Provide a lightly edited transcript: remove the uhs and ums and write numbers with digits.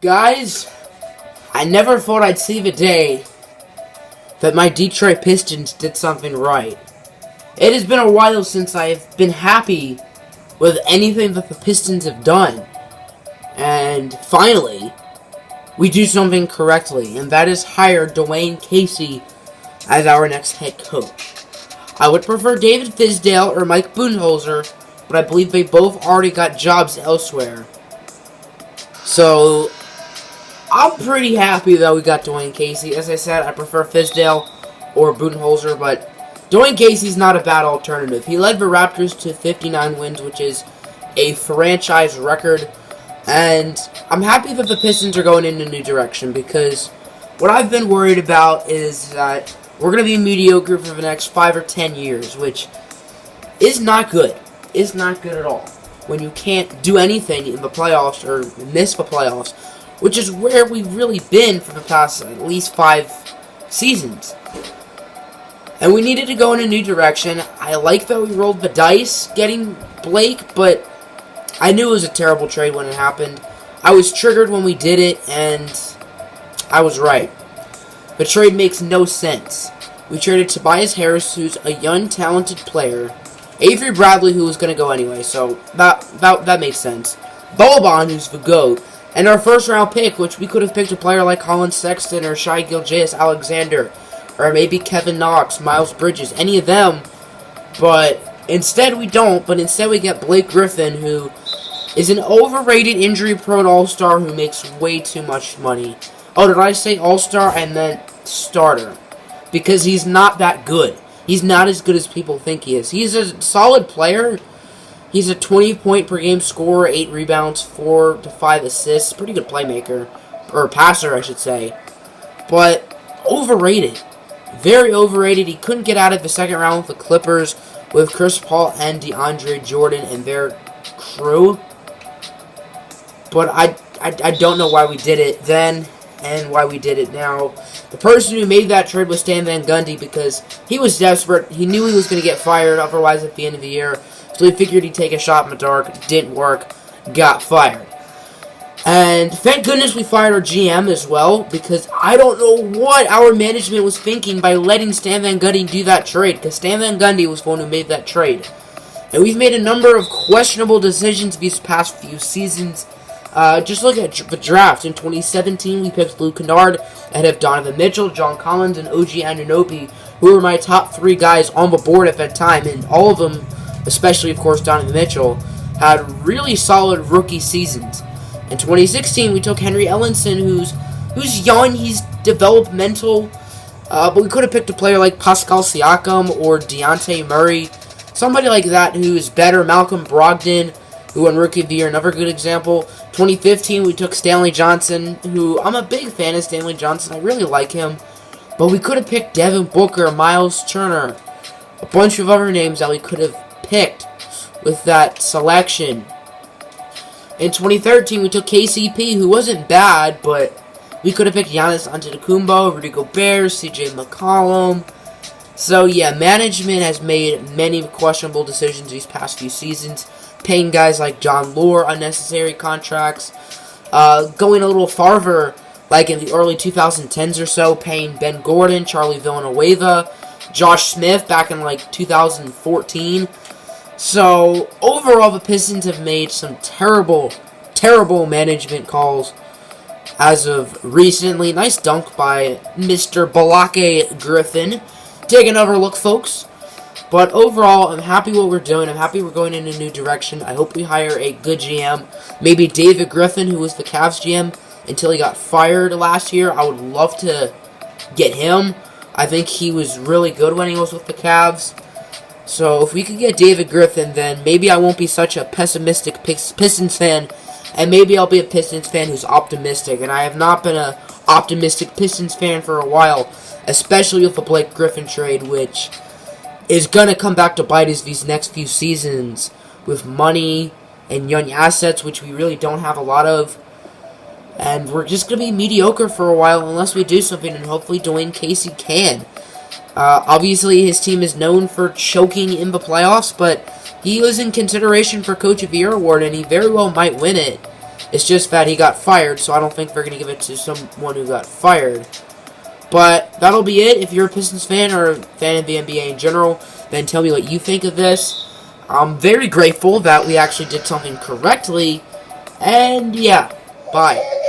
Guys, I never thought I'd see the day that my Detroit Pistons did something right. It has been a while since I've been happy with anything that the Pistons have done. And finally, we do something correctly, and that is hire Dwane Casey as our next head coach. I would prefer David Fizdale or Mike Budenholzer, but I believe they both already got jobs elsewhere. So, I'm pretty happy that we got Dwane Casey. As I said, I prefer Fizdale or Budenholzer, but Dwane Casey's not a bad alternative. He led the Raptors to 59 wins, which is a franchise record. And I'm happy that the Pistons are going in a new direction, because what I've been worried about is that we're going to be mediocre for the next 5 or 10 years, which is not good. Is not good at all. When you can't do anything in the playoffs or miss the playoffs, which is where we've really been for the past at least 5 seasons. And we needed to go in a new direction. I like that we rolled the dice getting Blake, but I knew it was a terrible trade when it happened. I was triggered when we did it, and I was right. The trade makes no sense. We traded Tobias Harris, who's a young, talented player. Avery Bradley, who was going to go anyway, so that makes sense. Boban, who's the GOAT. And our first-round pick, which we could have picked a player like Colin Sexton or Shai Gilgeous-Alexander, or maybe Kevin Knox, Miles Bridges, any of them. But instead we don't, but instead we get Blake Griffin, who is an overrated, injury-prone all-star who makes way too much money. Oh, did I say all-star? I meant starter. Because he's not that good. He's not as good as people think he is. He's a solid player. He's a 20-point-per-game scorer, 8 rebounds, 4 to 5 assists. Pretty good playmaker. Or passer, I should say. But overrated. Very overrated. He couldn't get out of the second round with the Clippers with Chris Paul and DeAndre Jordan and their crew. But I don't know why we did it then and why we did it now. The person who made that trade was Stan Van Gundy, because he was desperate. He knew he was going to get fired otherwise at the end of the year. So he figured he'd take a shot in the dark. Didn't work. Got fired. And thank goodness we fired our GM as well, because I don't know what our management was thinking by letting Stan Van Gundy do that trade, because Stan Van Gundy was the one who made that trade. And we've made a number of questionable decisions these past few seasons. Just look at the draft. In 2017, we picked Luke Kennard ahead of Donovan Mitchell, John Collins, and OG Anunoby, who were my top 3 guys on the board at that time, and all of them, especially, of course, Donovan Mitchell, had really solid rookie seasons. In 2016, we took Henry Ellenson, who's young, he's developmental, but we could have picked a player like Pascal Siakam or Dejounte Murray, somebody like that who is better. Malcolm Brogdon, who won Rookie of the Year, another good example. 2015, we took Stanley Johnson, who I'm a big fan of Stanley Johnson. I really like him. But we could have picked Devin Booker, Miles Turner, a bunch of other names that we could have picked with that selection. In 2013, we took KCP, who wasn't bad, but we could have picked Giannis Antetokounmpo, Rudy Gobert, CJ McCollum. So yeah, management has made many questionable decisions these past few seasons, paying guys like John Lore unnecessary contracts, going a little farther, like in the early 2010s or so, paying Ben Gordon, Charlie Villanueva, Josh Smith back in like 2014. So overall, the Pistons have made some terrible, terrible management calls as of recently. Nice dunk by Mr. Balake Griffin. Take another look, folks. But overall, I'm happy what we're doing. I'm happy we're going in a new direction. I hope we hire a good GM. Maybe David Griffin, who was the Cavs GM until he got fired last year. I would love to get him. I think he was really good when he was with the Cavs. So if we could get David Griffin, then maybe I won't be such a pessimistic Pistons fan. And maybe I'll be a Pistons fan who's optimistic. And I have not been an optimistic Pistons fan for a while, especially with the Blake Griffin trade, which is going to come back to bite us these next few seasons with money and young assets, which we really don't have a lot of. And we're just going to be mediocre for a while unless we do something, and hopefully Dwane Casey can. Obviously, his team is known for choking in the playoffs, but he was in consideration for Coach of the Year award, and he very well might win it. It's just that he got fired, so I don't think they're going to give it to someone who got fired. But that'll be it. If you're a Pistons fan or a fan of the NBA in general, then tell me what you think of this. I'm very grateful that we actually did something correctly. And yeah, bye.